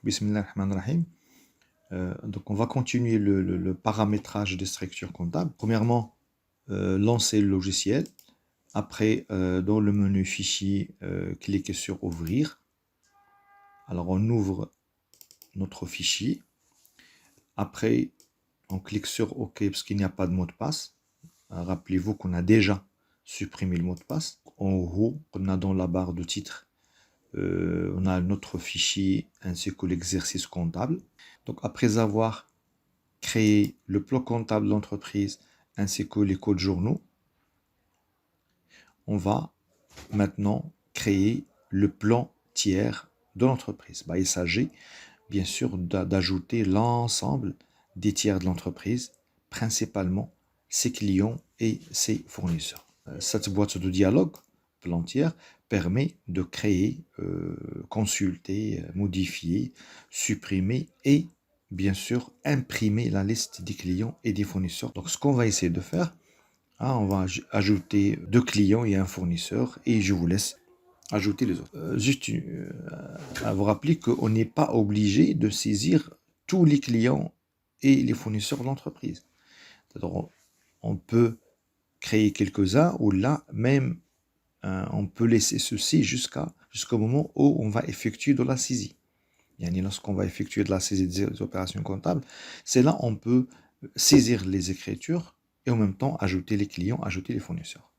Bismillahirrahmanirrahim. Donc, on va continuer le paramétrage des structures comptables. Premièrement, lancer le logiciel. Après, dans le menu fichier, cliquez sur ouvrir. Alors, on ouvre notre fichier. Après, on clique sur OK parce qu'il n'y a pas de mot de passe. Rappelez-vous qu'on a déjà supprimé le mot de passe. En haut, on a dans la barre de titre, on a notre fichier ainsi que l'exercice comptable. Donc, après avoir créé le plan comptable de l'entreprise ainsi que les codes journaux, on va maintenant créer le plan tiers de l'entreprise. Il s'agit bien sûr d'ajouter l'ensemble des tiers de l'entreprise, principalement ses clients et ses fournisseurs. Cette boîte de dialogue plan tiers permet de créer, consulter, modifier, supprimer et bien sûr imprimer la liste des clients et des fournisseurs. Donc ce qu'on va essayer de faire, on va ajouter 2 clients et un fournisseur et je vous laisse ajouter les autres. Juste à vous rappeler qu'on n'est pas obligé de saisir tous les clients et les fournisseurs de l'entreprise. On peut créer quelques-uns ou là même on peut laisser ceci jusqu'au moment où on va effectuer de la saisie. Lorsqu'on va effectuer de la saisie des opérations comptables, c'est là on peut saisir les écritures et en même temps ajouter les clients, ajouter les fournisseurs.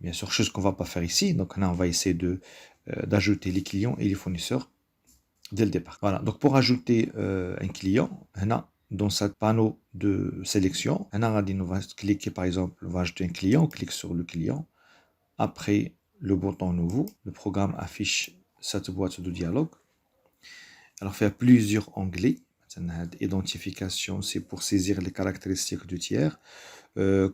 Bien sûr, chose qu'on ne va pas faire ici. Donc là, on va essayer d'ajouter les clients et les fournisseurs dès le départ. Voilà, donc pour ajouter un client, dans ce panneau de sélection, on va cliquer par exemple, on va ajouter un client, on clique sur le client. Après le bouton nouveau, le programme affiche cette boîte de dialogue. Alors, il y a plusieurs onglets. Identification, c'est pour saisir les caractéristiques du tiers.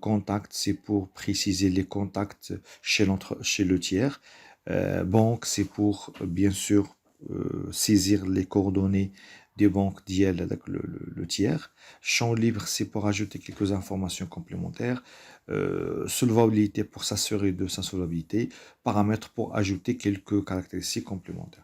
Contact, c'est pour préciser les contacts chez le tiers. Banque, c'est pour, bien sûr, saisir les coordonnées des banques d'IEL avec le tiers. Champ libre, c'est pour ajouter quelques informations complémentaires. Solvabilité pour s'assurer de sa solvabilité. Paramètres pour ajouter quelques caractéristiques complémentaires.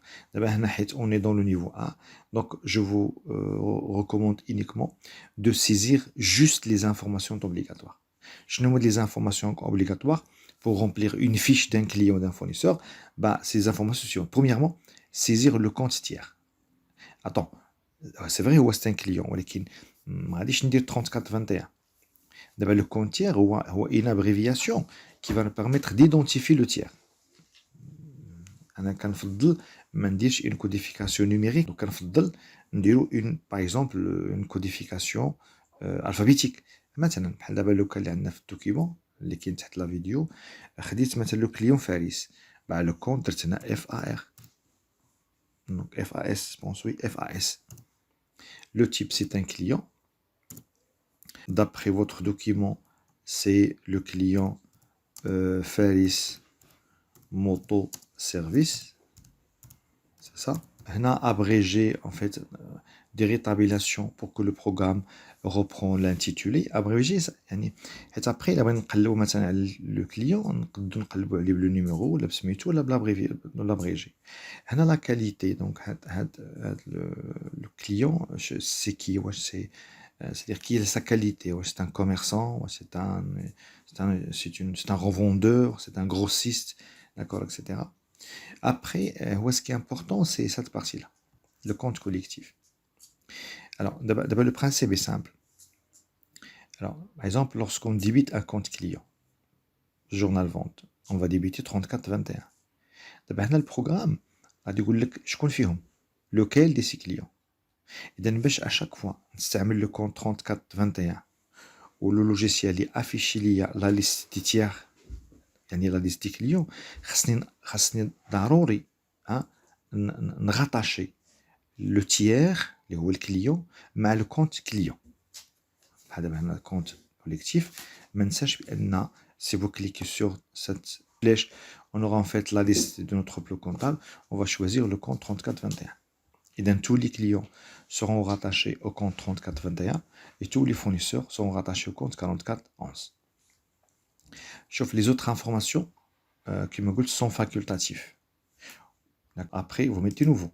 On est dans le niveau 1. Donc, je vous recommande uniquement de saisir juste les informations obligatoires. Je nomme les informations obligatoires pour remplir une fiche d'un client ou d'un fournisseur. Ces informations sont, premièrement, saisir le compte tiers. Attends, c'est vrai ou c'est un client, mais je vais dire 3421. Le compte tiers est une abréviation qui va nous permettre d'identifier le tiers. أنا كنفضل ما نديرش une codification numérique, donc كنفضل نديرو par exemple une codification alphabétique. مثلا بحال دابا لو كان اللي عندنا في الدوكيمون اللي كاين تحت لا فيديو، خديت مثلا لو كليون فارس، لو كونت درت هنا اف ا ار، donc FAS, je pense, oui, FAS. Le type, c'est un client. D'après votre document, c'est le client Faris Moto Service. C'est ça. On a abrégé, en fait, des rétablisations pour que le programme reprend l'intitulé. Abrégé, et après, le client, on le numéro, l'abrégé. On a la qualité, donc le client, c'est qui, c'est-à-dire qui est sa qualité. C'est un commerçant, c'est un revendeur, c'est un grossiste, d'accord, etc. Après, ce qui est important, c'est cette partie-là, le compte collectif. Alors, d'abord, le principe est simple. Alors, par exemple, lorsqu'on débite un compte client, journal vente, on va débiter 34,21. D'abord, le programme va dire je confie lequel de ces clients. Et donc, à chaque fois, on le compte 34,21 où le logiciel affiche la liste des tiers, la liste des clients, ضروري نغطاشي le tiers, le client, mais le compte client. Le compte collectif, si vous cliquez sur cette flèche, on aura en fait la liste de notre plan comptable. On va choisir le compte 3421. Et donc tous les clients seront rattachés au compte 3421 et tous les fournisseurs seront rattachés au compte 4411. Sauf les autres informations qui me sont facultatives. Après, vous mettez nouveau.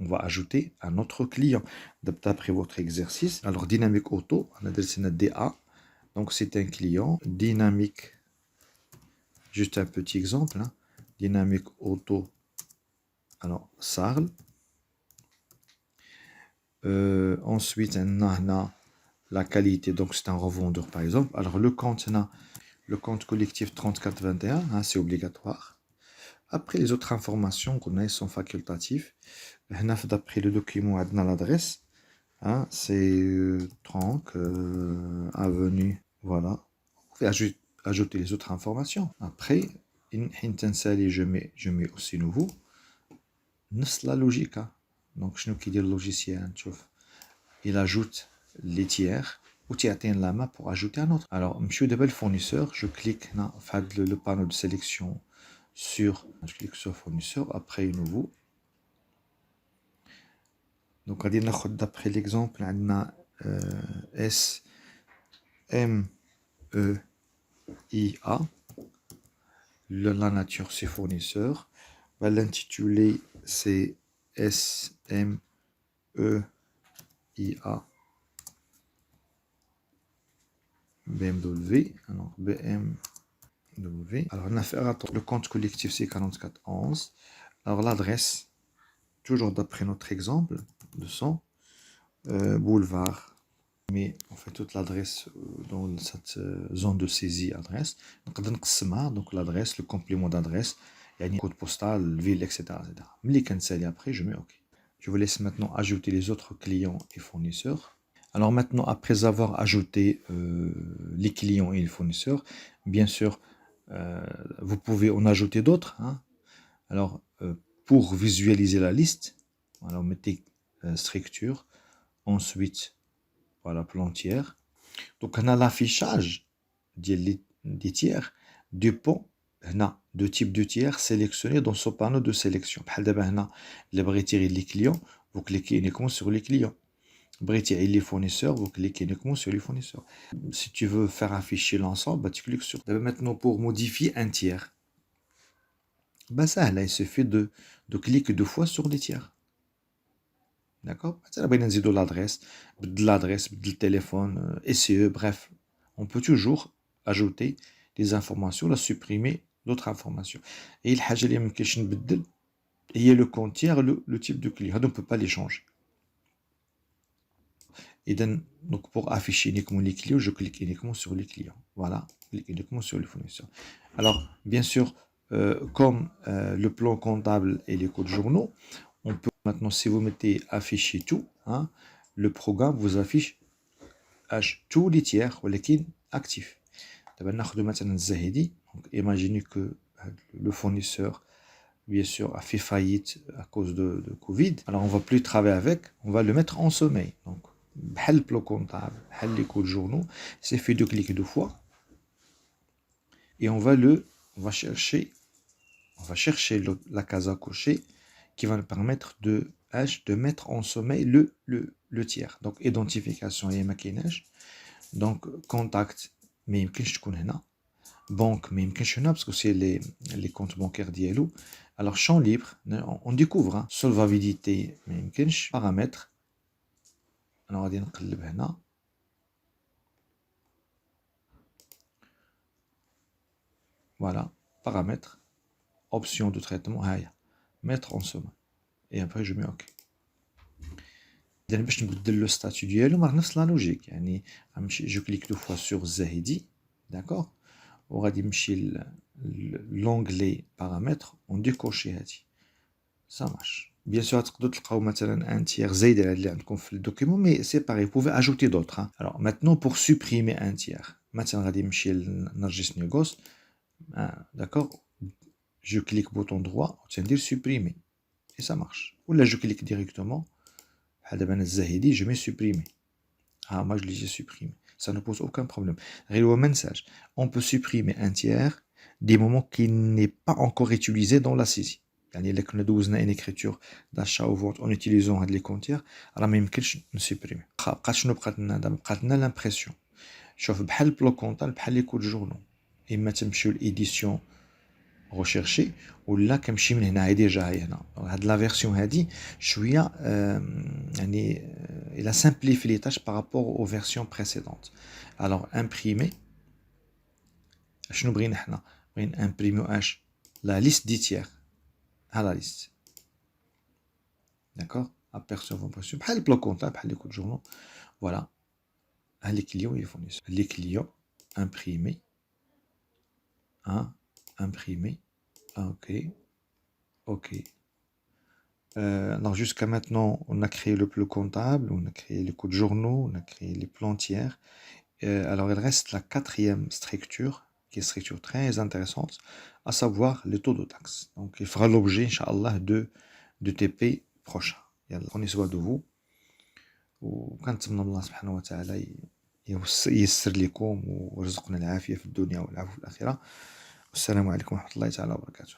on va ajouter un autre client d'après votre exercice. Alors, dynamique auto, on a dessiné DA. Donc, c'est un client. Dynamique, juste un petit exemple. Hein. Dynamique auto, alors, SARL. Ensuite, on a la qualité, donc c'est un revendeur par exemple. Alors, le compte collectif 3421, hein, c'est obligatoire. Après, les autres informations qu'on a sont facultatives. D'après le document, on a l'adresse. Hein, c'est 30 avenue. Voilà. Vous pouvez ajouter les autres informations. Après, je mets aussi nouveau. C'est la logique. Hein. Donc, je nous le logiciel. Il ajoute les tiers. Ou tu atteins la main pour ajouter un autre. Alors, monsieur de bel fournisseur, je clique dans le panneau de sélection je clique sur fournisseur, après nouveau. Donc, on va d'après l'exemple, on a S M E I A. La nature, c'est fournisseur. L'intitulé, c'est S M E I A BMW. Alors, BMW. Alors, on a fait le compte collectif, c'est 4411. Alors, l'adresse, toujours d'après notre exemple de son boulevard. Mais on fait toute l'adresse dans cette zone de saisie adresse. Donc, l'adresse, le complément d'adresse, il y a une code postal, ville, etc. Mais après, je mets OK. Je vous laisse maintenant ajouter les autres clients et fournisseurs. Alors maintenant, après avoir ajouté les clients et les fournisseurs, bien sûr, vous pouvez en ajouter d'autres. Hein. Alors, pour visualiser la liste, alors mettez structure, ensuite, voilà, plantière. Donc, on a l'affichage des tiers dépend de type de tiers sélectionné dans ce panneau de sélection. Par exemple, les retirer les clients, vous cliquez uniquement sur les clients. Retirer les fournisseurs, vous cliquez uniquement sur les fournisseurs. Si tu veux faire afficher l'ensemble, tu cliques sur. Maintenant, pour modifier un tiers, ça, là, il suffit de cliquer 2 fois sur les tiers. D'accord? L'adresse, le téléphone, SCE, bref. On peut toujours ajouter des informations, la supprimer d'autres informations. Et il y a le compte tiers, le type de client. On ne peut pas les changer. Et donc pour afficher uniquement les clients, je clique uniquement sur les clients. Voilà, je clique uniquement sur les fournisseurs. Alors, bien sûr, comme le plan comptable et les codes journaux, on peut maintenant, si vous mettez afficher tout, hein, le programme vous affiche tous les tiers qui sont actifs. Donc, imaginez que le fournisseur, bien sûr, a fait faillite à cause de Covid. Alors, on ne va plus travailler avec, on va le mettre en sommeil. Donc, le plan comptable, les codes journaux, c'est fait 2 clics 2 fois. Et on va chercher la case à cocher qui va nous permettre de mettre en sommeil le tiers. Donc, identification et maquinage. Donc, contact, mais banque, mais parce que c'est les comptes bancaires d'ILO. Alors, champ libre, on découvre, hein, solvabilité, mais paramètres. Alors, on va dire voilà, paramètres, option de traitement, mettre en somme. Et après, je mets OK. باش نبدل le statut ديالو مع نفس la logique. يعني je clique 2 fois sur Zahidi, d'accord. وغادي نمشي l'onglet paramètres ونdecocher هادي. Ça marche. Bien sûr, تقدروا تلقاو مثلا un tiers زايد على اللي عندكم في le document, mais c'est pareil, vous pouvez ajouter d'autres. Hein. Alors maintenant, pour supprimer un tiers, مثلا غادي نمشي لنرجس négoce, d'accord. Je clique bouton droit, on dire supprimer. Et ça marche. Ou là, je clique directement. Je mets supprimer. Ah, moi, je les ai supprimés. Ça ne pose aucun problème. Message. On peut supprimer un tiers des moments qui n'est pas encore utilisé dans la saisie. يعني إلا كنا دوزنا une écriture d'achat ou vente en utilisant هاد les comptes راه ما يمكنش نسوبريمي. بقات شنو بقات لنا دابا؟ بقات لنا l'impression. شوف بحال البلو كونطال بحال لي كود جورنو. إما تمشيو لإيديسيون recherché ولا كنمشي من هنا هي ديجا هي هنا. هاد لا فيرسيون هادي شويه يعني il a simplifié les tâches par rapport aux versions précédentes. Alors imprimer شنو بغينا حنا؟ بغينا امبريميو اش la liste des tiers ها la liste. D'accord, apercevoir بحال البلان كونطابل بحال لي كود جورنال. فوالا ها لي كليون لي فورنيسور لي كليون imprimer imprimer. Ok, ok. Alors jusqu'à maintenant, on a créé le plan comptable, on a créé les codes journaux, on a créé les plantières. Alors il reste la quatrième structure, qui est une structure très intéressante, à savoir les taux de taxes. Donc il fera l'objet, Inch'Allah, de TP prochain. Yallah, prenez soin de vous. وكنتمنى الله سبحانه وتعالى ييسر لكم ويرزقنا العافية في الدنيا والعفو في الآخرة. والسلام عليكم ورحمة الله تعالى وبركاته.